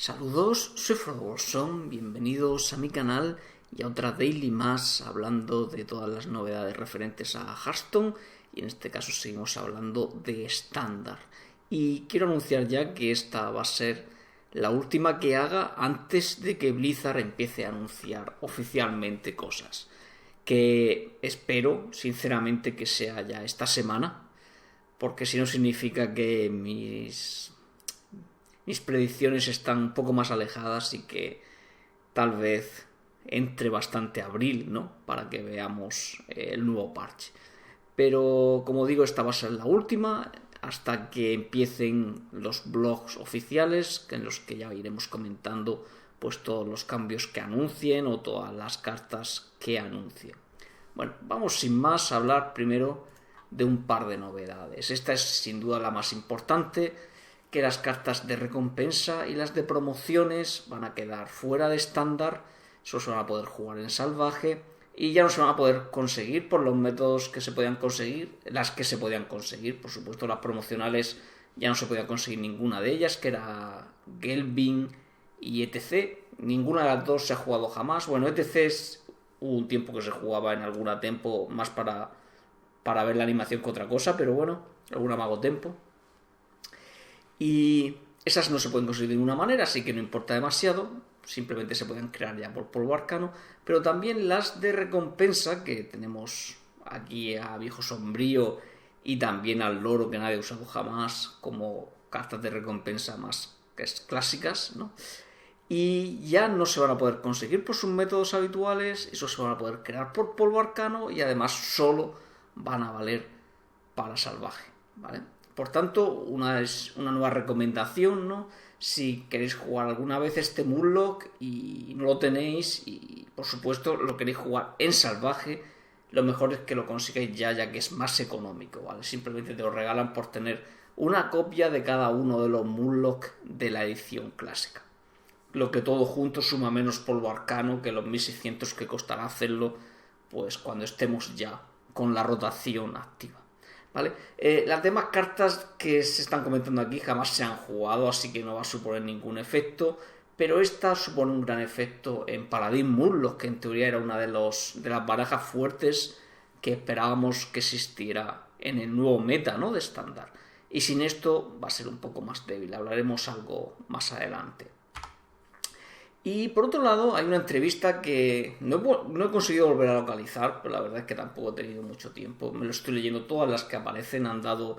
Saludos, soy Frodo Bolsón, bienvenidos a mi canal y a otra daily más hablando de todas las novedades referentes a Hearthstone y en este caso seguimos hablando de estándar. Y quiero anunciar ya que esta va a ser la última que haga antes de que Blizzard empiece a anunciar oficialmente cosas. Que espero sinceramente que sea ya esta semana, porque si no significa que mis predicciones están un poco más alejadas y que tal vez entre bastante abril, ¿no? Para que veamos el nuevo parche. Pero como digo, esta va a ser la última hasta que empiecen los blogs oficiales en los que ya iremos comentando pues todos los cambios que anuncien o todas las cartas que anuncien. Bueno, vamos sin más a hablar primero de un par de novedades. Esta es sin duda la más importante, que las cartas de recompensa y las de promociones van a quedar fuera de estándar, solo se van a poder jugar en salvaje y ya no se van a poder conseguir por los métodos que se podían conseguir, las que se podían conseguir, por supuesto las promocionales ya no se podía conseguir ninguna de ellas, que era Gelbin y ETC, ninguna de las dos se ha jugado jamás. Bueno, ETC hubo un tiempo que se jugaba en alguna tempo más para ver la animación que otra cosa, pero bueno, alguna mago tempo. Y esas no se pueden conseguir de ninguna manera, así que no importa demasiado, simplemente se pueden crear ya por polvo arcano, pero también las de recompensa, que tenemos aquí a Viejo Sombrío y también al Loro, que nadie ha usado jamás, como cartas de recompensa más clásicas, ¿no? Y ya no se van a poder conseguir por sus métodos habituales, eso se van a poder crear por polvo arcano y además solo van a valer para salvaje, ¿vale? Por tanto, una nueva recomendación, ¿no? Si queréis jugar alguna vez este Murloc y no lo tenéis y por supuesto lo queréis jugar en salvaje, lo mejor es que lo consigáis ya que es más económico, ¿vale? Simplemente te lo regalan por tener una copia de cada uno de los Murloc de la edición clásica. Lo que todo junto suma menos polvo arcano que los 1600 que costará hacerlo, pues cuando estemos ya con la rotación activa. ¿Vale? Las demás cartas que se están comentando aquí jamás se han jugado, así que no va a suponer ningún efecto, pero esta supone un gran efecto en Paladin Murloc, que en teoría era una de las barajas fuertes que esperábamos que existiera en el nuevo meta, ¿no? De estándar. Y sin esto va a ser un poco más débil, hablaremos algo más adelante. Y por otro lado, hay una entrevista que no he conseguido volver a localizar, pero la verdad es que tampoco he tenido mucho tiempo. Me lo estoy leyendo todas las que aparecen, han dado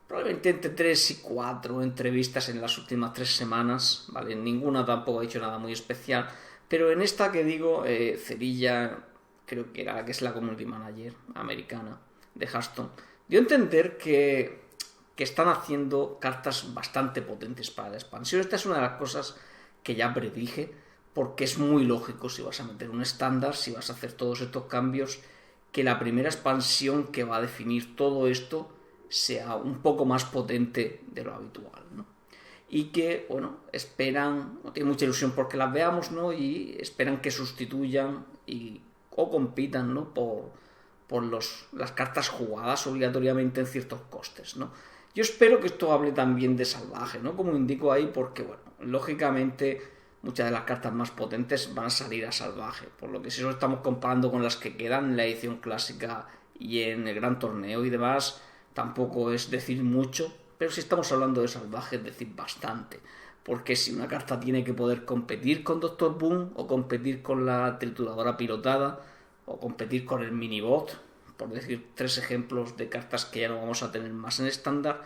probablemente entre 3 y 4 entrevistas en las últimas 3 semanas, ¿vale? Ninguna tampoco ha dicho nada muy especial, pero en esta que digo, Cerilla, creo que era la que es la community manager americana de Hearthstone, dio a entender que están haciendo cartas bastante potentes para la expansión. Esta es una de las cosas que ya predije, porque es muy lógico si vas a meter un estándar, si vas a hacer todos estos cambios, que la primera expansión que va a definir todo esto sea un poco más potente de lo habitual, ¿no? Y que, bueno, esperan, no tienen mucha ilusión porque las veamos, ¿no? Y esperan que sustituyan o compitan, ¿no? por las cartas jugadas obligatoriamente en ciertos costes, ¿no? Yo espero que esto hable también de salvaje, ¿no? Como indico ahí, porque, bueno, lógicamente muchas de las cartas más potentes van a salir a salvaje, por lo que si eso estamos comparando con las que quedan en la edición clásica y en el gran torneo y demás, tampoco es decir mucho, pero si estamos hablando de salvaje es decir bastante, porque si una carta tiene que poder competir con Doctor Boom o competir con la trituradora pilotada o competir con el minibot, por decir 3 ejemplos de cartas que ya no vamos a tener más en estándar,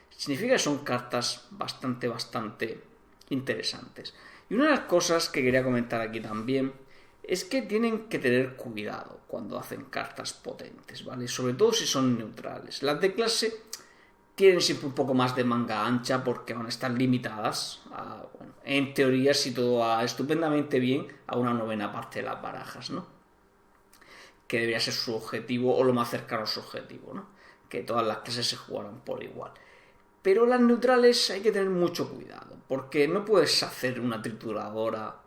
significa que son cartas bastante interesantes. Y una de las cosas que quería comentar aquí también es que tienen que tener cuidado cuando hacen cartas potentes, ¿vale? Sobre todo si son neutrales. Las de clase tienen siempre un poco más de manga ancha porque van a estar limitadas a, bueno, en teoría, si todo va estupendamente bien, a una 9ª parte de las barajas, ¿no? Que debería ser su objetivo o lo más cercano a su objetivo, ¿no? Que todas las clases se jugaran por igual. Pero las neutrales hay que tener mucho cuidado, porque no puedes hacer una trituradora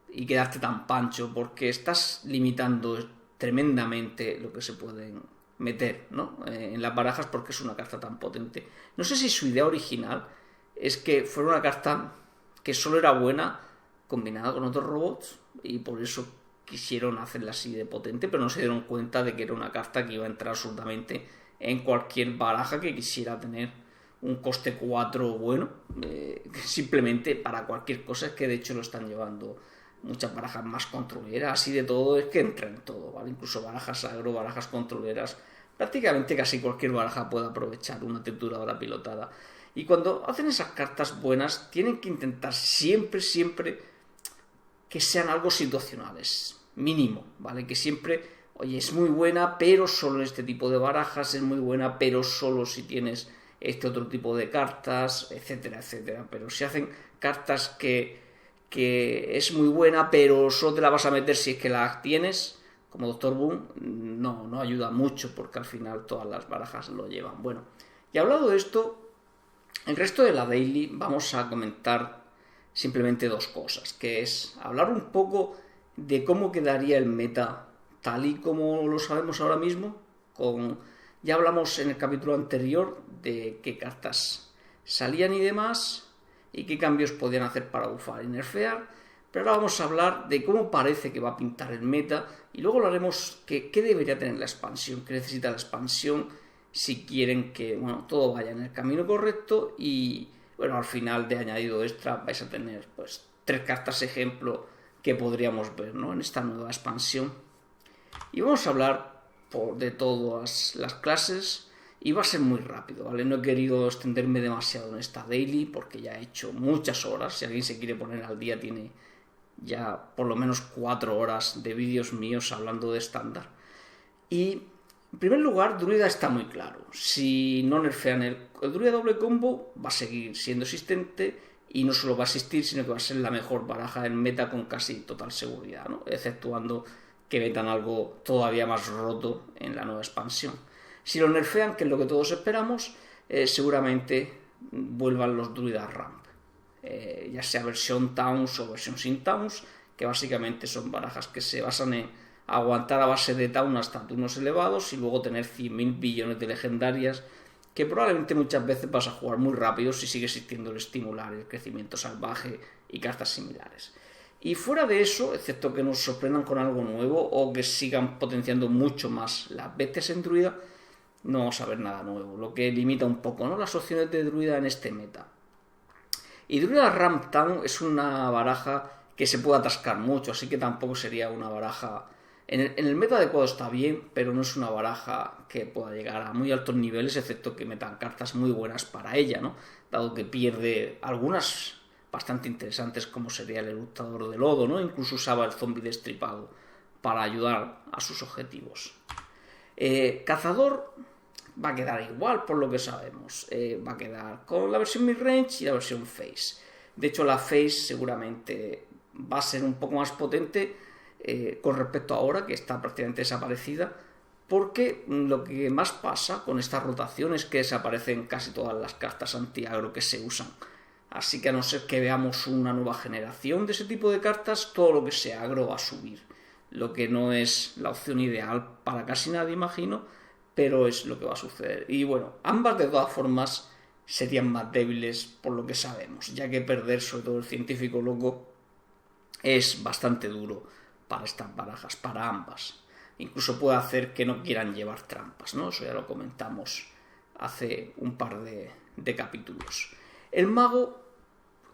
y quedarte tan pancho, porque estás limitando tremendamente lo que se pueden meter, ¿no? En las barajas, porque es una carta tan potente. No sé si su idea original es que fuera una carta que solo era buena combinada con otros robots y por eso quisieron hacerla así de potente, pero no se dieron cuenta de que era una carta que iba a entrar absolutamente en cualquier baraja que quisiera tener un coste 4 bueno, simplemente para cualquier cosa. Es que de hecho lo están llevando muchas barajas más controleras, así de todo, es que entra en todo, ¿vale? Incluso barajas agro, barajas controleras, prácticamente casi cualquier baraja puede aprovechar una trituradora pilotada. Y cuando hacen esas cartas buenas, tienen que intentar siempre que sean algo situacionales, mínimo, ¿vale? Que siempre, oye, es muy buena, pero solo en este tipo de barajas, es muy buena, pero solo si tienes este otro tipo de cartas, etcétera, etcétera. Pero si hacen cartas que es muy buena, pero solo te la vas a meter si es que la tienes, como Doctor Boom, no ayuda mucho, porque al final todas las barajas lo llevan. Bueno, y hablado de esto, el resto de la daily vamos a comentar simplemente dos cosas, que es hablar un poco de cómo quedaría el meta tal y como lo sabemos ahora mismo. Ya hablamos en el capítulo anterior de qué cartas salían y demás, y qué cambios podían hacer para bufar y nerfear, pero ahora vamos a hablar de cómo parece que va a pintar el meta, y luego hablaremos qué debería tener la expansión, qué necesita la expansión si quieren que todo vaya en el camino correcto. Y bueno, al final de añadido extra vais a tener pues 3 cartas ejemplo que podríamos ver, ¿no?, en esta nueva expansión. Y vamos a hablar de todas las clases y va a ser muy rápido, ¿vale? No he querido extenderme demasiado en esta daily porque ya he hecho muchas horas. Si alguien se quiere poner al día, tiene ya por lo menos 4 horas de vídeos míos hablando de estándar. Y en primer lugar, Druida está muy claro. Si no nerfean el Druida doble combo, va a seguir siendo existente, y no solo va a existir, sino que va a ser la mejor baraja del meta con casi total seguridad, ¿no?, exceptuando que metan algo todavía más roto en la nueva expansión. Si lo nerfean, que es lo que todos esperamos, seguramente vuelvan los Druidas Ramp, ya sea versión Towns o versión sin Towns, que básicamente son barajas que se basan en aguantar a base de Town hasta turnos elevados y luego tener 100.000 billones de legendarias, que probablemente muchas veces vas a jugar muy rápido si sigue existiendo el estimular, el crecimiento salvaje y cartas similares. Y fuera de eso, excepto que nos sorprendan con algo nuevo o que sigan potenciando mucho más las bestias en Druida, no vamos a ver nada nuevo, lo que limita un poco, ¿no?, las opciones de Druida en este meta. Y Druida Ramp Town es una baraja que se puede atascar mucho, así que tampoco sería una baraja... En el meta adecuado está bien, pero no es una baraja que pueda llegar a muy altos niveles, excepto que metan cartas muy buenas para ella, ¿no?, dado que pierde algunas bastante interesantes, como sería el eructador de lodo, ¿no? Incluso usaba el zombie destripado para ayudar a sus objetivos. Cazador va a quedar igual, por lo que sabemos. Va a quedar con la versión midrange y la versión face. De hecho, la face seguramente va a ser un poco más potente con respecto a ahora, que está prácticamente desaparecida, porque lo que más pasa con esta rotación es que desaparecen casi todas las cartas anti-agro que se usan. Así que a no ser que veamos una nueva generación de ese tipo de cartas, todo lo que sea agro va a subir. Lo que no es la opción ideal para casi nadie, imagino, pero es lo que va a suceder. Y bueno, ambas de todas formas serían más débiles por lo que sabemos, ya que perder sobre todo el científico loco es bastante duro para estas barajas, para ambas. Incluso puede hacer que no quieran llevar trampas, ¿no? Eso ya lo comentamos hace un par de capítulos. El mago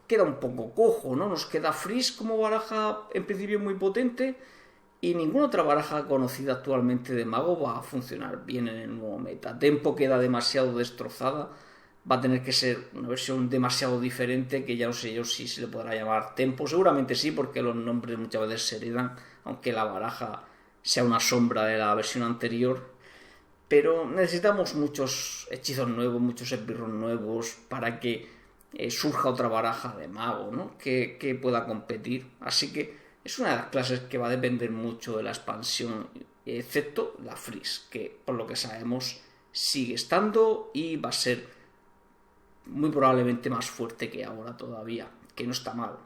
queda un poco cojo, ¿no? Nos queda Freeze como baraja en principio muy potente, y ninguna otra baraja conocida actualmente de mago va a funcionar bien en el nuevo meta. Tempo queda demasiado destrozada, va a tener que ser una versión demasiado diferente, que ya no sé yo si se le podrá llamar Tempo. Seguramente sí, porque los nombres muchas veces se heredan, aunque la baraja sea una sombra de la versión anterior. Pero necesitamos muchos hechizos nuevos, muchos esbirros nuevos para que surja otra baraja de mago, ¿no?, que pueda competir. Así que es una de las clases que va a depender mucho de la expansión, excepto la Freeze, que por lo que sabemos sigue estando y va a ser muy probablemente más fuerte que ahora todavía, que no está mal.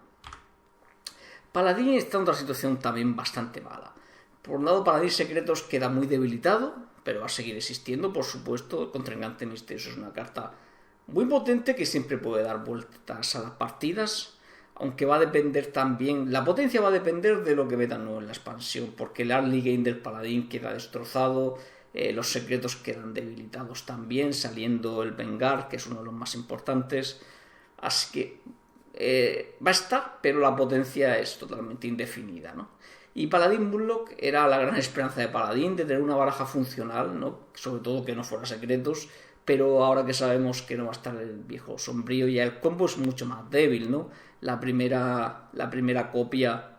Paladín está en otra situación también bastante mala. Por un lado, Paladín Secretos queda muy debilitado, pero va a seguir existiendo, por supuesto. El Contrincante Misterioso es una carta muy potente que siempre puede dar vueltas a las partidas, aunque va a depender también, la potencia va a depender de lo que metan nuevo en la expansión, porque el early game del paladín queda destrozado, los secretos quedan debilitados también, saliendo el Vengar, que es uno de los más importantes, así que va a estar, pero la potencia es totalmente indefinida, ¿no? Y Paladín Murloc era la gran esperanza de Paladín, de tener una baraja funcional, ¿no? Sobre todo que no fuera secretos, pero ahora que sabemos que no va a estar el viejo sombrío, ya el combo es mucho más débil, ¿no? La primera copia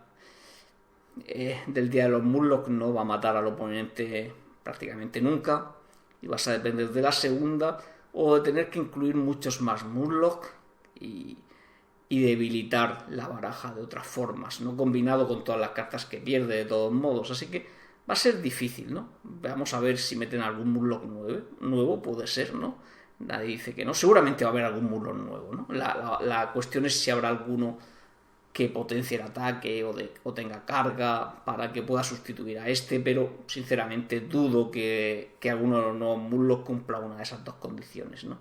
del Día de los Murloc no va a matar al oponente prácticamente nunca, y vas a depender de la segunda o de tener que incluir muchos más Murloc y debilitar la baraja de otras formas, no combinado con todas las cartas que pierde de todos modos, así que va a ser difícil, ¿no? Vamos a ver si meten algún Murloc nuevo, puede ser, ¿no? Nadie dice que no, seguramente va a haber algún Murloc nuevo, ¿no? La cuestión es si habrá alguno que potencie el ataque o tenga carga para que pueda sustituir a este, pero sinceramente dudo que alguno de los nuevos Murloc cumpla una de esas dos condiciones, ¿no?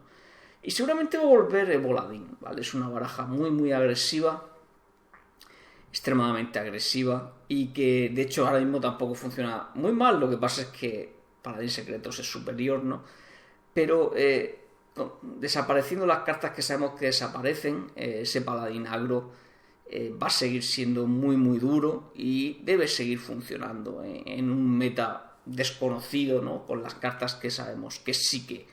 Y seguramente va a volver Evoladín, ¿vale? Es una baraja muy muy agresiva, extremadamente agresiva, y que de hecho ahora mismo tampoco funciona muy mal, lo que pasa es que Paladín Secretos es superior, ¿no? Pero desapareciendo las cartas que sabemos que desaparecen, ese Paladín agro va a seguir siendo muy muy duro y debe seguir funcionando en un meta desconocido, ¿no? Con las cartas que sabemos que sí que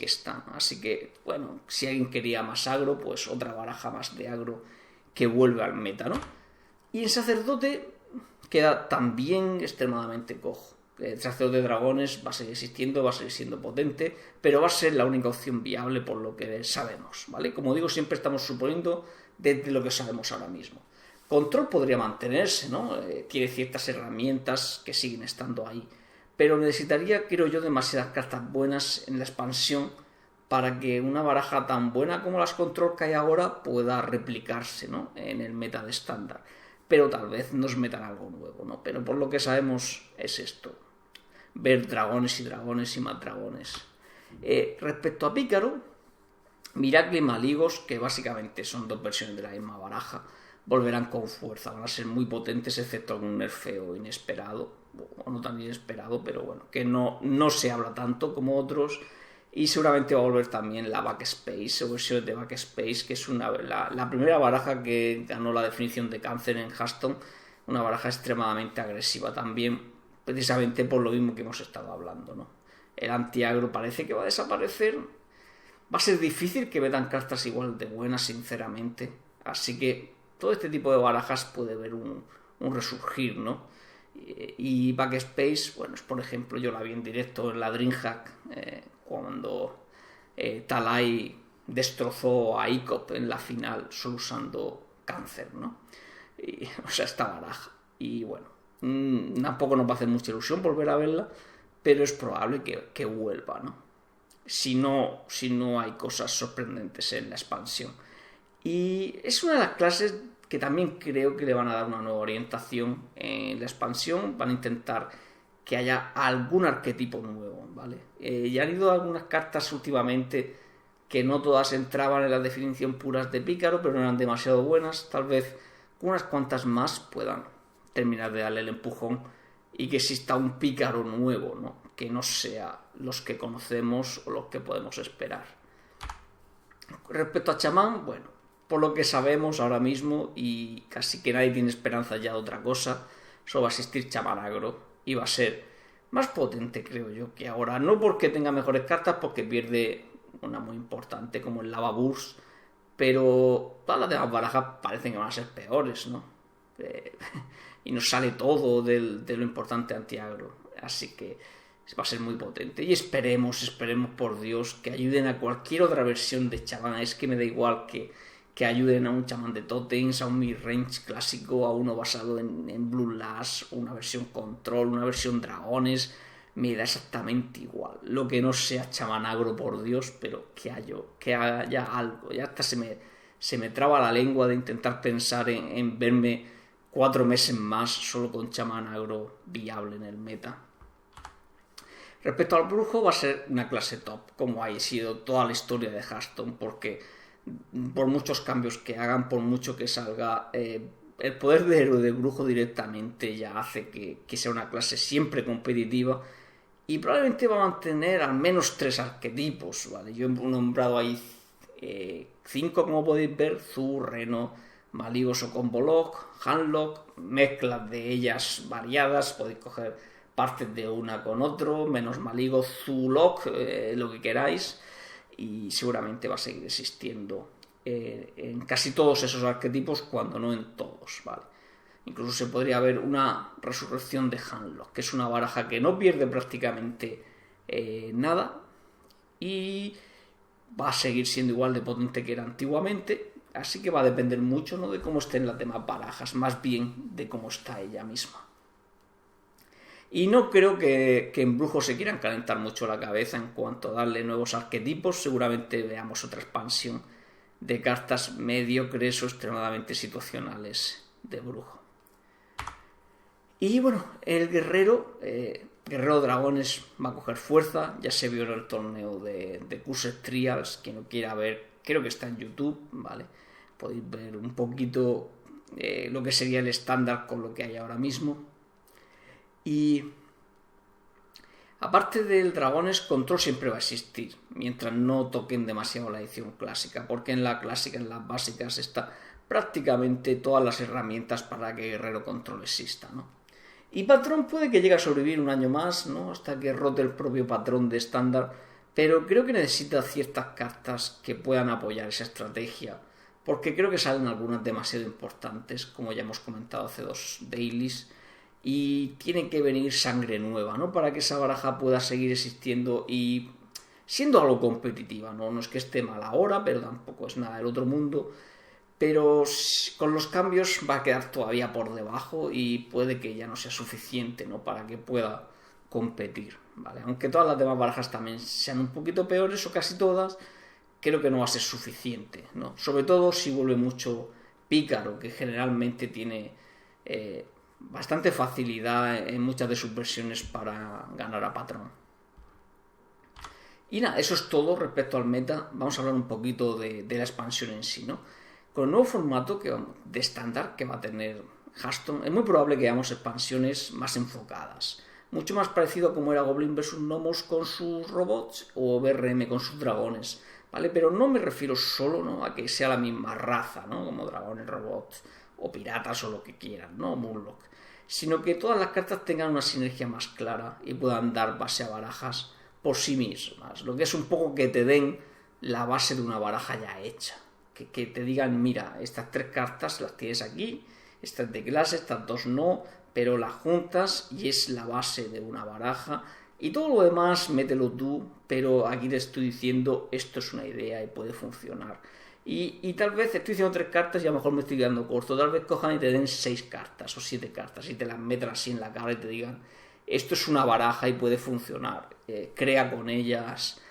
están. Así que, bueno, si alguien quería más agro, pues otra baraja más de agro que vuelve al meta, ¿no? Y en sacerdote queda también extremadamente cojo. El sacerdote de dragones va a seguir existiendo, va a seguir siendo potente, pero va a ser la única opción viable por lo que sabemos, ¿vale? Como digo, siempre estamos suponiendo desde lo que sabemos ahora mismo. Control podría mantenerse, ¿no? Tiene ciertas herramientas que siguen estando ahí, pero necesitaría, creo yo, demasiadas cartas buenas en la expansión para que una baraja tan buena como las Control que hay ahora pueda replicarse, ¿no? En el meta de estándar. Pero tal vez nos metan algo nuevo, ¿no? Pero por lo que sabemos es esto. Ver dragones y dragones y más dragones. Respecto a Pícaro, Miracle y Maligos, que básicamente son dos versiones de la misma baraja, volverán con fuerza, van a ser muy potentes excepto algún nerfeo inesperado, o no tan inesperado, pero bueno, que no se habla tanto como otros, y seguramente va a volver también la Backspace, o versión de Backspace, que es la primera baraja que ganó la definición de cáncer en Hearthstone, una baraja extremadamente agresiva también, precisamente por lo mismo que hemos estado hablando, ¿no? El antiagro parece que va a desaparecer, va a ser difícil que metan cartas igual de buenas, sinceramente, así que todo este tipo de barajas puede ver un resurgir, ¿no? Y Backspace, bueno, por ejemplo, yo la vi en directo en la DreamHack cuando Talai destrozó a Icop en la final solo usando cáncer, ¿no? O sea, esta baraja. Y bueno, tampoco nos va a hacer mucha ilusión volver a verla, pero es probable que vuelva, ¿no? Si no hay cosas sorprendentes en la expansión. Y es una de las clases que también creo que le van a dar una nueva orientación en la expansión. Van a intentar que haya algún arquetipo nuevo, ¿vale? Ya han ido algunas cartas últimamente que no todas entraban en la definición puras de Pícaro, pero no eran demasiado buenas. Tal vez unas cuantas más puedan terminar de darle el empujón y que exista un Pícaro nuevo, ¿no? Que no sea los que conocemos o los que podemos esperar. Respecto a chamán, bueno, por lo que sabemos ahora mismo, y casi que nadie tiene esperanza ya de otra cosa, solo va a existir chamán agro y va a ser más potente, creo yo, que ahora. No porque tenga mejores cartas, porque pierde una muy importante como el Lava Burst, pero todas las demás barajas parecen que van a ser peores, ¿no? Y nos sale todo de lo importante antiagro, así que va a ser muy potente. Y esperemos por Dios que ayuden a cualquier otra versión de chamán. Es que me da igual que ayuden a un chamán de totems, a un midrange clásico, a uno basado en Blue Lash, una versión control, una versión dragones, me da exactamente igual. Lo que no sea chamán agro, por Dios, pero que haya algo. Ya hasta se me traba la lengua de intentar pensar en verme 4 meses más solo con chamán agro viable en el meta. Respecto al brujo, va a ser una clase top, como ha sido toda la historia de Hearthstone, porque por muchos cambios que hagan, por mucho que salga, el poder de héroe de brujo directamente ya hace que sea una clase siempre competitiva y probablemente va a mantener al menos 3 arquetipos, ¿vale? Yo he nombrado ahí 5, como podéis ver: Zu, Reno, Malygos o Combolog, Handlock, mezclas de ellas variadas, podéis coger partes de una con otro, menos Malygos, Zu, Lock, lo que queráis, y seguramente va a seguir existiendo en casi todos esos arquetipos, cuando no en todos, ¿vale? Incluso se podría ver una resurrección de Handlock, que es una baraja que no pierde prácticamente nada y va a seguir siendo igual de potente que era antiguamente, así que va a depender mucho, no de cómo estén las demás barajas, más bien de cómo está ella misma. Y no creo que en Brujo se quieran calentar mucho la cabeza en cuanto a darle nuevos arquetipos. Seguramente veamos otra expansión de cartas mediocres o extremadamente situacionales de Brujo. Y bueno, el guerrero dragones va a coger fuerza. Ya se vio en el torneo de Cursed Trials. Quien lo quiera ver, creo que está en YouTube, ¿vale? Podéis ver un poquito lo que sería el estándar con lo que hay ahora mismo. Y aparte del dragones, control siempre va a existir, mientras no toquen demasiado la edición clásica, porque en la clásica, en las básicas, está prácticamente todas las herramientas para que guerrero control exista, ¿no? Y patrón puede que llegue a sobrevivir un año más, ¿no? Hasta que rote el propio patrón de estándar, pero creo que necesita ciertas cartas que puedan apoyar esa estrategia, porque creo que salen algunas demasiado importantes, como ya hemos comentado hace 2 dailies, y tiene que venir sangre nueva, ¿no? Para que esa baraja pueda seguir existiendo y siendo algo competitiva, ¿no? No es que esté mal ahora, pero tampoco es nada del otro mundo. Pero con los cambios va a quedar todavía por debajo y puede que ya no sea suficiente, ¿no? Para que pueda competir, ¿vale? Aunque todas las demás barajas también sean un poquito peores, o casi todas, creo que no va a ser suficiente, ¿no? Sobre todo si vuelve mucho Pícaro, que generalmente tiene bastante facilidad en muchas de sus versiones para ganar a patrón. Y nada, eso es todo respecto al meta. Vamos a hablar un poquito de la expansión en sí, ¿no? Con el nuevo formato de estándar que va a tener Hearthstone, es muy probable que veamos expansiones más enfocadas, mucho más parecido a como era Goblin vs Gnomos con sus robots o BRM con sus dragones, ¿vale? Pero no me refiero solo, ¿no?, a que sea la misma raza, ¿no?, como dragones, robots o piratas o lo que quieran, ¿no?, Murloc, sino que todas las cartas tengan una sinergia más clara y puedan dar base a barajas por sí mismas, lo que es un poco que te den la base de una baraja ya hecha. Que te digan, mira, estas 3 cartas las tienes aquí, estas de clase, estas 2 no, pero las juntas y es la base de una baraja, y todo lo demás mételo tú, pero aquí te estoy diciendo, esto es una idea y puede funcionar. Y tal vez estoy diciendo 3 cartas y a lo mejor me estoy quedando corto, tal vez cojan y te den 6 cartas o 7 cartas y te las metan así en la cara y te digan, esto es una baraja y puede funcionar, crea con ellas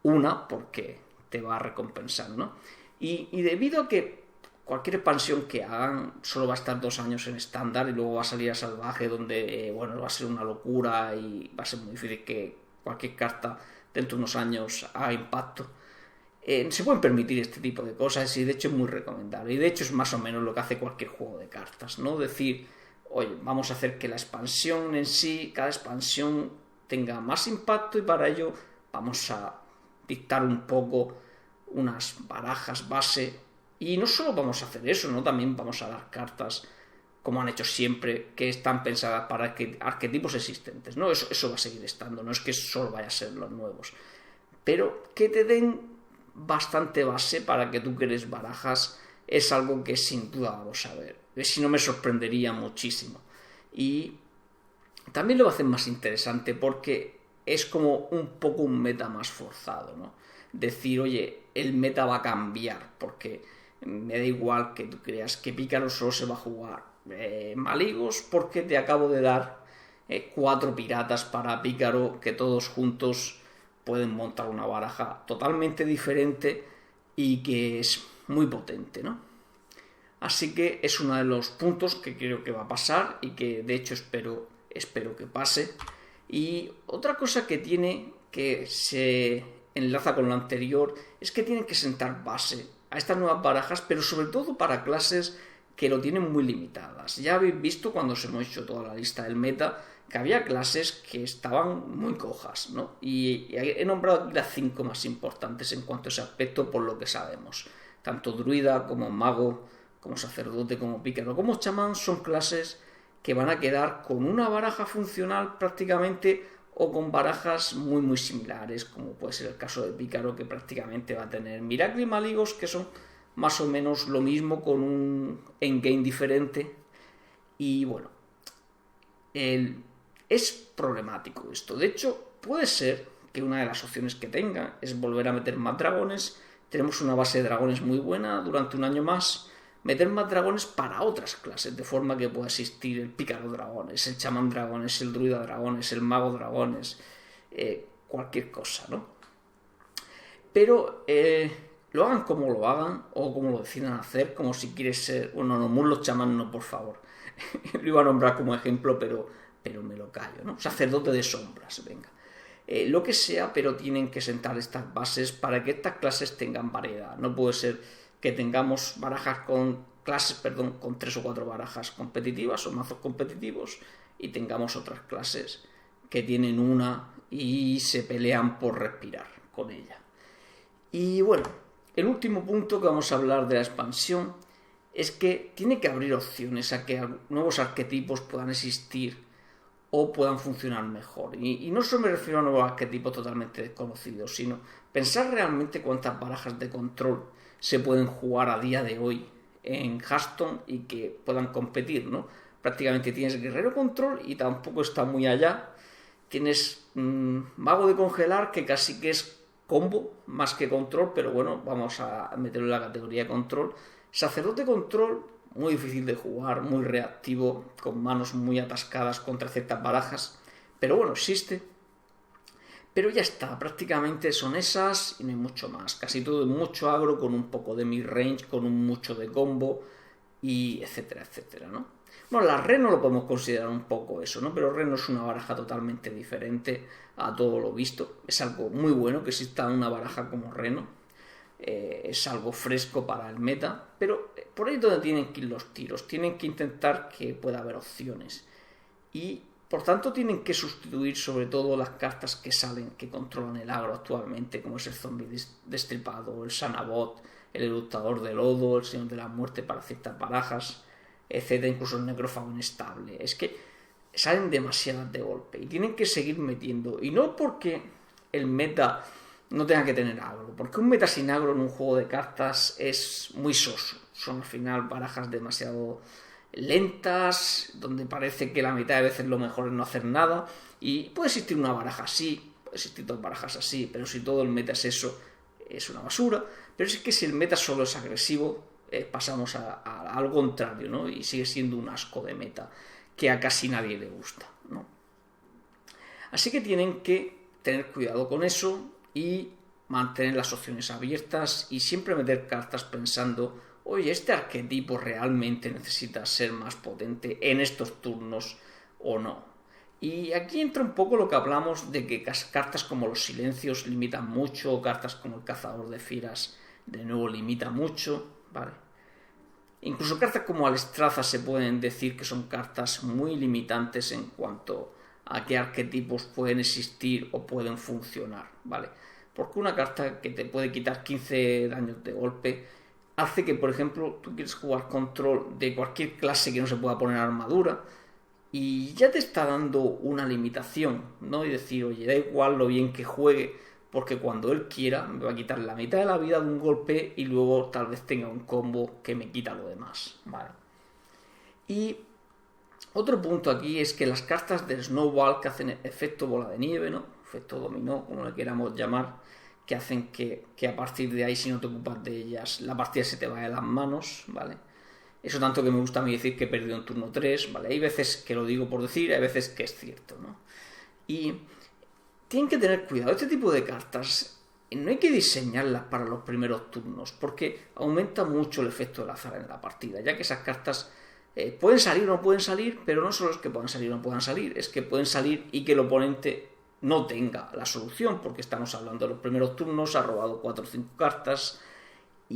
una porque te va a recompensar, ¿no? Y debido a que cualquier expansión que hagan solo va a estar 2 años en estándar y luego va a salir a salvaje, donde bueno, va a ser una locura y va a ser muy difícil que cualquier carta dentro de unos años haga impacto, se pueden permitir este tipo de cosas y de hecho es muy recomendable. Y de hecho es más o menos lo que hace cualquier juego de cartas, ¿no? Decir, oye, vamos a hacer que la expansión en sí, cada expansión tenga más impacto, y para ello vamos a dictar un poco unas barajas base, y no solo vamos a hacer eso, ¿no?, también vamos a dar cartas como han hecho siempre, que están pensadas para arquetipos existentes, ¿no? Eso va a seguir estando, no es que solo vaya a ser los nuevos, pero que te den bastante base para que tú crees barajas es algo que sin duda vamos a ver, si no me sorprendería muchísimo. Y también lo hacen más interesante porque es como un poco un meta más forzado, ¿no? Decir, oye, el meta va a cambiar, porque me da igual que tú creas que Pícaro solo se va a jugar Malygos porque te acabo de dar 4 piratas para Pícaro que todos juntos pueden montar una baraja totalmente diferente y que es muy potente, ¿no? Así que es uno de los puntos que creo que va a pasar y que de hecho espero que pase. Y otra cosa que tiene, que se enlaza con lo anterior, es que tienen que sentar base a estas nuevas barajas, pero sobre todo para clases que lo tienen muy limitadas. Ya habéis visto cuando os hemos hecho toda la lista del meta que había clases que estaban muy cojas, ¿no? Y he nombrado aquí las 5 más importantes en cuanto a ese aspecto por lo que sabemos. Tanto druida como mago, como sacerdote, como pícaro, como chamán son clases que van a quedar con una baraja funcional prácticamente o con barajas muy similares, como puede ser el caso de pícaro, que prácticamente va a tener Miracle y Maligos, que son más o menos lo mismo con un endgame diferente. Y bueno, es problemático esto. De hecho, puede ser que una de las opciones que tenga es volver a meter más dragones. Tenemos una base de dragones muy buena durante un año más. Meter más dragones para otras clases, de forma que pueda existir el pícaro dragones, el chamán dragones, el druida dragones, el mago dragones, cualquier cosa, ¿no? Pero lo hagan como lo hagan o como lo decidan hacer, como si quieres ser... Bueno, no, Murloc chamán no, por favor. Lo iba a nombrar como ejemplo, pero me lo callo, ¿no? Sacerdote de sombras, venga. Lo que sea, pero tienen que sentar estas bases para que estas clases tengan variedad. No puede ser que tengamos barajas con con 3 o 4 barajas competitivas o mazos competitivos y tengamos otras clases que tienen una y se pelean por respirar con ella. Y bueno, el último punto que vamos a hablar de la expansión es que tiene que abrir opciones a que nuevos arquetipos puedan existir o puedan funcionar mejor. Y no solo me refiero a nuevos arquetipos totalmente desconocidos, sino pensar realmente cuántas barajas de control se pueden jugar a día de hoy en Hearthstone y que puedan competir, ¿no? Prácticamente tienes guerrero control y tampoco está muy allá. Tienes mago de congelar, que casi que es combo más que control, pero bueno, vamos a meterlo en la categoría de control. Sacerdote control, muy difícil de jugar, muy reactivo, con manos muy atascadas contra ciertas barajas, pero bueno, existe. Pero ya está, prácticamente son esas y no hay mucho más. Casi todo es mucho agro, con un poco de mid-range, con un mucho de combo, y etcétera, etcétera, ¿no? Bueno, la Reno lo podemos considerar un poco eso, ¿no? Pero Reno es una baraja totalmente diferente a todo lo visto. Es algo muy bueno que exista una baraja como Reno. Es algo fresco para el meta, pero por ahí es donde tienen que ir los tiros. Tienen que intentar que pueda haber opciones. Y por tanto tienen que sustituir sobre todo las cartas que salen, que controlan el agro actualmente, como es el zombie destripado, el Sanabot, el eructador de lodo, el señor de la muerte para ciertas barajas, etcétera, incluso el necrófago inestable. Es que salen demasiadas de golpe y tienen que seguir metiendo. Y no porque el meta no tenga que tener agro, porque un meta sin agro en un juego de cartas es muy soso. Son al final barajas demasiado lentas, donde parece que la mitad de veces lo mejor es no hacer nada, y puede existir una baraja así, puede existir 2 barajas así, pero si todo el meta es eso, es una basura. Pero es que si el meta solo es agresivo, pasamos a algo contrario, ¿no? Y sigue siendo un asco de meta que a casi nadie le gusta, ¿no? Así que tienen que tener cuidado con eso y mantener las opciones abiertas y siempre meter cartas pensando: oye, este arquetipo realmente necesita ser más potente en estos turnos o no. Y aquí entra un poco lo que hablamos de que cartas como los silencios limitan mucho, cartas como el cazador de fieras de nuevo limita mucho, ¿vale? Incluso cartas como Alestraza se pueden decir que son cartas muy limitantes en cuanto a qué arquetipos pueden existir o pueden funcionar, ¿vale? Porque una carta que te puede quitar 15 daños de golpe hace que, por ejemplo, tú quieres jugar control de cualquier clase que no se pueda poner armadura y ya te está dando una limitación, ¿no? Y decir: oye, da igual lo bien que juegue, porque cuando él quiera me va a quitar la mitad de la vida de un golpe y luego tal vez tenga un combo que me quita lo demás, ¿vale? Y otro punto aquí es que las cartas de Snowball, que hacen efecto bola de nieve, ¿no? Efecto dominó, como le queramos llamar, que hacen que a partir de ahí, si no te ocupas de ellas, la partida se te vaya de las manos, ¿vale? Eso tanto que me gusta a mí decir que he perdido en turno 3, ¿vale? Hay veces que lo digo por decir, hay veces que es cierto, ¿no? Y tienen que tener cuidado. Este tipo de cartas no hay que diseñarlas para los primeros turnos, porque aumenta mucho el efecto del azar en la partida, ya que esas cartas pueden salir o no pueden salir, pero no solo es que puedan salir o no puedan salir, es que pueden salir y que el oponente no tenga la solución, porque estamos hablando de los primeros turnos, ha robado 4 o 5 cartas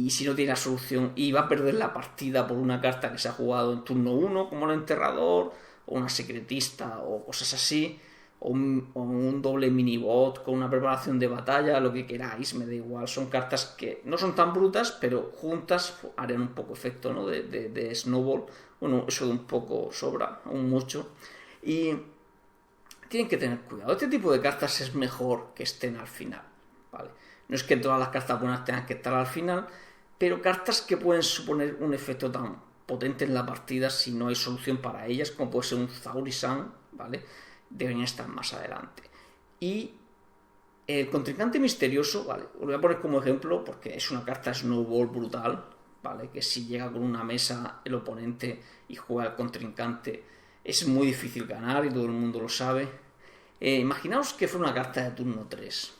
y si no tiene la solución y va a perder la partida por una carta que se ha jugado en turno 1 como el enterrador o una secretista o cosas así, o un doble minibot con una preparación de batalla, lo que queráis, me da igual. Son cartas que no son tan brutas, pero juntas harían un poco efecto, ¿no? de snowball. Bueno, eso de un poco sobra, un mucho. Y tienen que tener cuidado. Este tipo de cartas es mejor que estén al final, ¿vale? No es que todas las cartas buenas tengan que estar al final, pero cartas que pueden suponer un efecto tan potente en la partida si no hay solución para ellas, como puede ser un Zaurisan, ¿vale? Deben estar más adelante. Y el contrincante misterioso, ¿vale? Lo voy a poner como ejemplo porque es una carta snowball brutal, ¿vale? Que si llega con una mesa el oponente y juega al contrincante es muy difícil ganar y todo el mundo lo sabe. Imaginaos que fuera una carta de turno 3.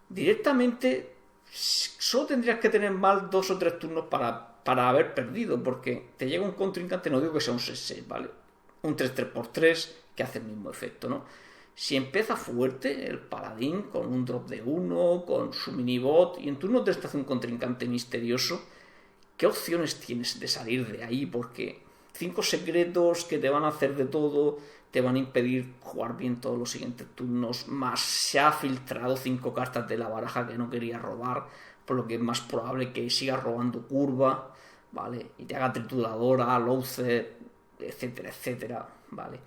Directamente solo tendrías que tener mal 2 o 3 turnos para haber perdido, porque te llega un contrincante, no digo que sea un 6-6, ¿vale? Un 3-3x3 que hace el mismo efecto, ¿no? Si empieza fuerte el paladín con un drop de 1, con su minibot, y en turno 3 te hace un contrincante misterioso, ¿qué opciones tienes de salir de ahí? Porque 5 secretos que te van a hacer de todo, te van a impedir jugar bien todos los siguientes turnos, más se ha filtrado 5 cartas de la baraja que no quería robar, por lo que es más probable que sigas robando curva, ¿vale? Y te haga trituradora, Loathsed, etcétera, etcétera, ¿vale?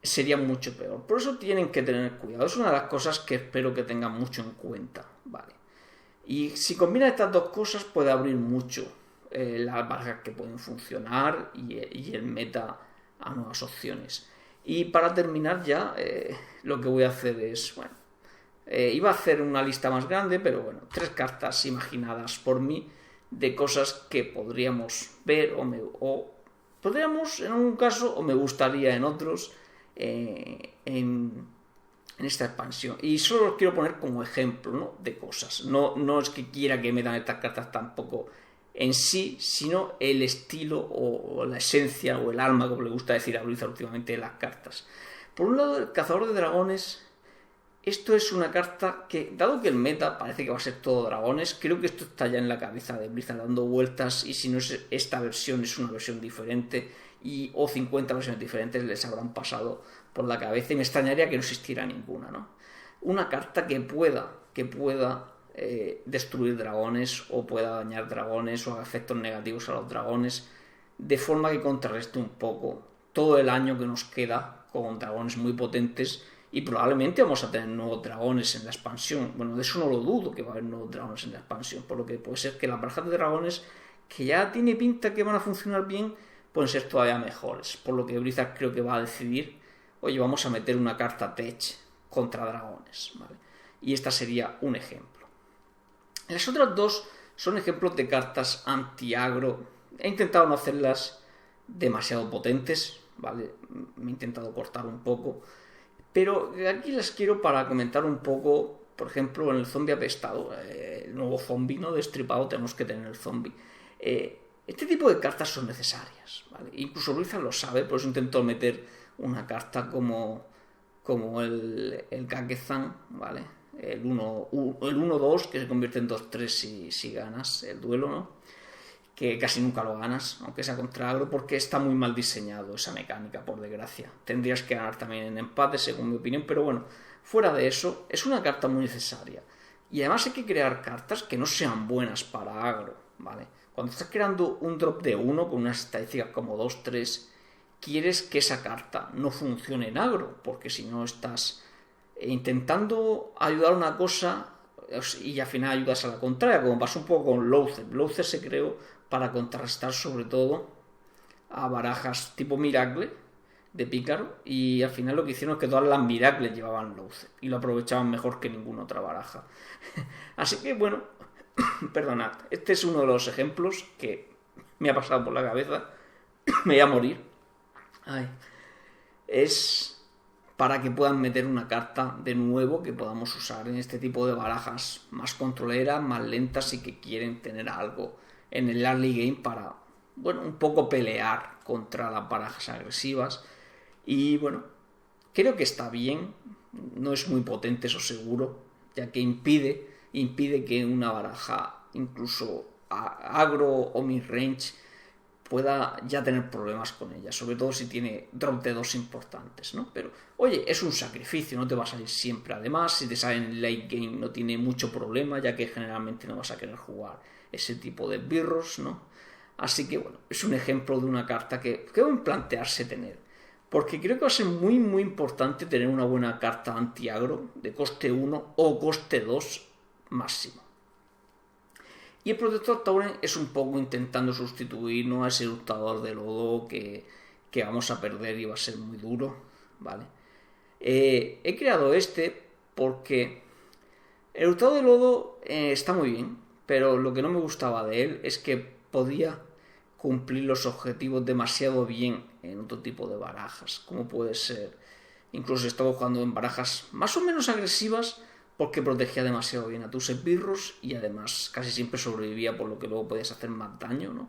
Sería mucho peor. Por eso tienen que tener cuidado. Es una de las cosas que espero que tengan mucho en cuenta, ¿vale? Y si combina estas dos cosas puede abrir mucho las barajas que pueden funcionar y el meta a nuevas opciones. Y para terminar ya, lo que voy a hacer es, bueno, iba a hacer una lista más grande, pero bueno, 3 cartas imaginadas por mí de cosas que podríamos ver o podríamos en un caso o me gustaría en otros en esta expansión. Y solo los quiero poner como ejemplo, ¿no? De cosas. No es que quiera que metan estas cartas tampoco en sí, sino el estilo o la esencia o el alma, como le gusta decir a Blizzard últimamente, de las cartas. Por un lado, el cazador de dragones. Esto es una carta que, dado que el meta parece que va a ser todo dragones, creo que esto está ya en la cabeza de Blizzard dando vueltas, y si no es esta versión, es una versión diferente, o 50 versiones diferentes les habrán pasado por la cabeza, y me extrañaría que no existiera ninguna, ¿no? Una carta que pueda destruir dragones, o pueda dañar dragones, o haga efectos negativos a los dragones, de forma que contrarreste un poco todo el año que nos queda con dragones muy potentes. Y probablemente vamos a tener nuevos dragones en la expansión. Bueno, de eso no lo dudo, que va a haber nuevos dragones en la expansión. Por lo que puede ser que las barajas de dragones, que ya tiene pinta que van a funcionar bien, pueden ser todavía mejores. Por lo que Blizzard creo que va a decidir, oye, vamos a meter una carta Tech contra dragones, ¿vale? Y esta sería un ejemplo. Las otras dos son ejemplos de cartas anti-agro. He intentado no hacerlas demasiado potentes, ¿vale? Me he intentado cortar un poco. Pero aquí las quiero para comentar un poco, por ejemplo, en el zombie apestado, el nuevo zombie, ¿no? Destripado, tenemos que tener el zombie. Este tipo de cartas son necesarias, ¿vale? Incluso Blizzard lo sabe, por eso intentó meter una carta como el Gagezan, ¿vale? El 1-2, que se convierte en 2-3 si ganas el duelo, ¿no? Que casi nunca lo ganas, aunque sea contra agro, porque está muy mal diseñado esa mecánica, por desgracia. Tendrías que ganar también en empate, según mi opinión, pero bueno, fuera de eso, es una carta muy necesaria. Y además hay que crear cartas que no sean buenas para agro, ¿vale? Cuando estás creando un drop de 1 con unas estadísticas como 2-3, quieres que esa carta no funcione en agro, porque si no estás intentando ayudar a una cosa y al final ayudas a la contraria, como pasó un poco con Loathsed. Loathsed se creó para contrarrestar sobre todo a barajas tipo Miracle de Pícaro, y al final lo que hicieron es que todas las Miracle llevaban Loathsed y lo aprovechaban mejor que ninguna otra baraja. Así que bueno, perdonad, este es uno de los ejemplos que me ha pasado por la cabeza. Me voy a morir. Es para que puedan meter una carta de nuevo que podamos usar en este tipo de barajas más controleras, más lentas y que quieren tener algo en el early game para, bueno, un poco pelear contra las barajas agresivas. Y bueno, creo que está bien, no es muy potente, eso seguro, ya que impide que una baraja incluso agro o midrange, pueda ya tener problemas con ella, sobre todo si tiene drop de 2 importantes, ¿no? Pero, oye, es un sacrificio, no te va a salir siempre. Además, si te sale en late game no tiene mucho problema, ya que generalmente no vas a querer jugar ese tipo de birros, ¿no? Así que, bueno, es un ejemplo de una carta que deben plantearse tener. Porque creo que va a ser muy, muy importante tener una buena carta anti-agro de coste 1 o coste 2 máximo. Y el protector Tauren es un poco intentando sustituir, ¿no?, a ese eructador de lodo que vamos a perder y va a ser muy duro, ¿vale? He creado este porque el eructador de lodo está muy bien, pero lo que no me gustaba de él es que podía cumplir los objetivos demasiado bien en otro tipo de barajas, como puede ser, incluso estaba jugando en barajas más o menos agresivas, porque protegía demasiado bien a tus esbirros y además casi siempre sobrevivía, por lo que luego podías hacer más daño, ¿no?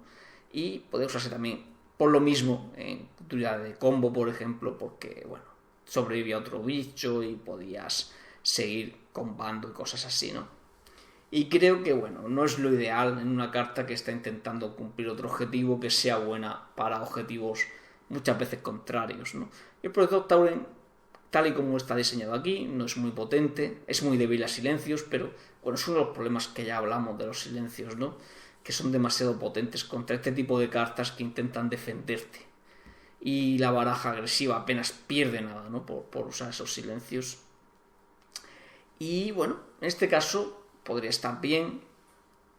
Y podía usarse también por lo mismo en utilidad de combo, por ejemplo, porque, bueno, sobrevivía a otro bicho y podías seguir combando y cosas así, ¿no? Y creo que, bueno, no es lo ideal en una carta que está intentando cumplir otro objetivo que sea buena para objetivos muchas veces contrarios, ¿no? Y el protector Tauren, tal y como está diseñado aquí, no es muy potente, es muy débil a silencios, pero bueno, es uno de los problemas que ya hablamos de los silencios, ¿no? Que son demasiado potentes contra este tipo de cartas que intentan defenderte. Y la baraja agresiva apenas pierde nada, ¿no?, por usar esos silencios. Y bueno, en este caso podría estar bien,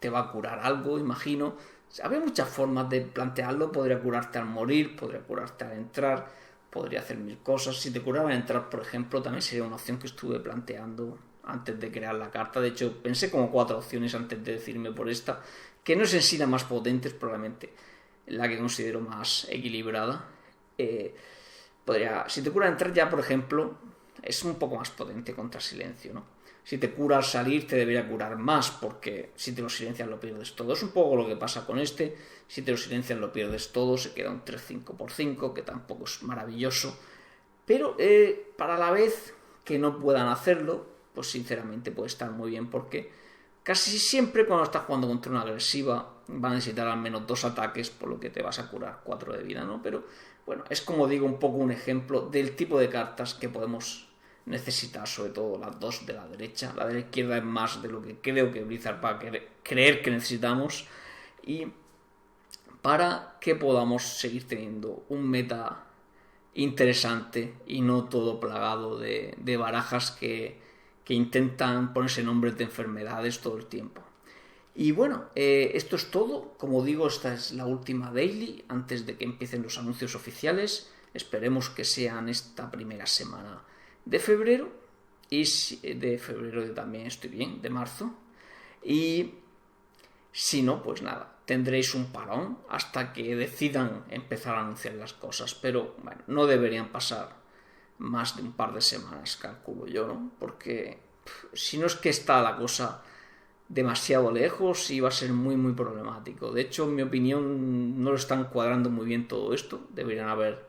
te va a curar algo, imagino. Había muchas formas de plantearlo, podría curarte al morir, podría curarte al entrar, podría hacer mil cosas. Si te curaba al entrar, por ejemplo, también sería una opción que estuve planteando antes de crear la carta. De hecho, pensé como 4 opciones antes de decidirme por esta, que no es en sí la más potente, es probablemente la que considero más equilibrada. Si te cura al entrar ya, por ejemplo, es un poco más potente contra silencio, ¿no? Si te cura al salir, te debería curar más, porque si te lo silencias lo pierdes todo. Es un poco lo que pasa con este. Si te lo silencias lo pierdes todo, se queda un 3-5x5, que tampoco es maravilloso. Pero para la vez que no puedan hacerlo, pues sinceramente puede estar muy bien, porque casi siempre cuando estás jugando contra una agresiva va a necesitar al menos 2 ataques, por lo que te vas a curar 4 de vida, ¿no? Pero bueno, es, como digo, un poco un ejemplo del tipo de cartas que podemos necesitar, sobre todo las 2 de la derecha. La de la izquierda es más de lo que creo que Blizzard va a creer que necesitamos, y para que podamos seguir teniendo un meta interesante y no todo plagado de barajas que intentan ponerse nombres de enfermedades todo el tiempo. Y bueno, esto es todo. Como digo, esta es la última daily antes de que empiecen los anuncios oficiales. Esperemos que sean esta primera semana de febrero, y de febrero yo también estoy bien, de marzo, y si no, pues nada, tendréis un parón hasta que decidan empezar a anunciar las cosas, pero bueno, no deberían pasar más de un par de semanas, calculo yo, ¿no? Porque si no es que está la cosa demasiado lejos y va a ser muy muy problemático. De hecho, en mi opinión, no lo están cuadrando muy bien todo esto. Deberían haber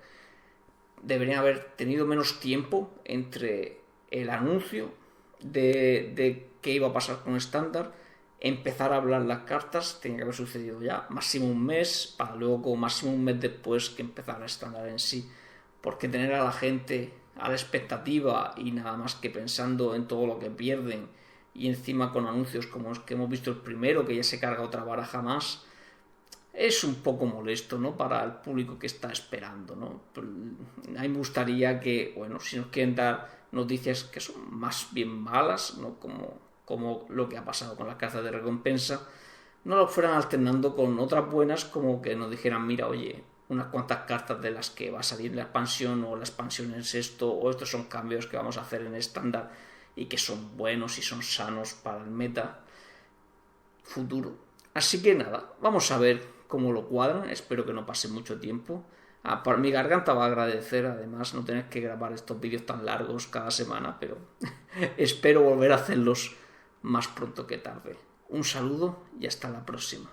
tenido menos tiempo entre el anuncio de qué iba a pasar con estándar, empezar a hablar las cartas. Tenía que haber sucedido ya máximo un mes, para luego como máximo un mes después que empezara estándar en sí, porque tener a la gente a la expectativa y nada más que pensando en todo lo que pierden, y encima con anuncios como los que hemos visto el primero, que ya se carga otra baraja más, es un poco molesto, ¿no?, para el público que está esperando, ¿no? A mí me gustaría que, bueno, si nos quieren dar noticias que son más bien malas, ¿no?, como lo que ha pasado con las cartas de recompensa, no lo fueran alternando con otras buenas, como que nos dijeran, mira, oye, unas cuantas cartas de las que va a salir la expansión, o la expansión es esto, o estos son cambios que vamos a hacer en estándar y que son buenos y son sanos para el meta futuro. Así que nada, vamos a ver cómo lo cuadran. Espero que no pase mucho tiempo. Por mi garganta va a agradecer además no tener que grabar estos vídeos tan largos cada semana, pero espero volver a hacerlos más pronto que tarde. Un saludo y hasta la próxima.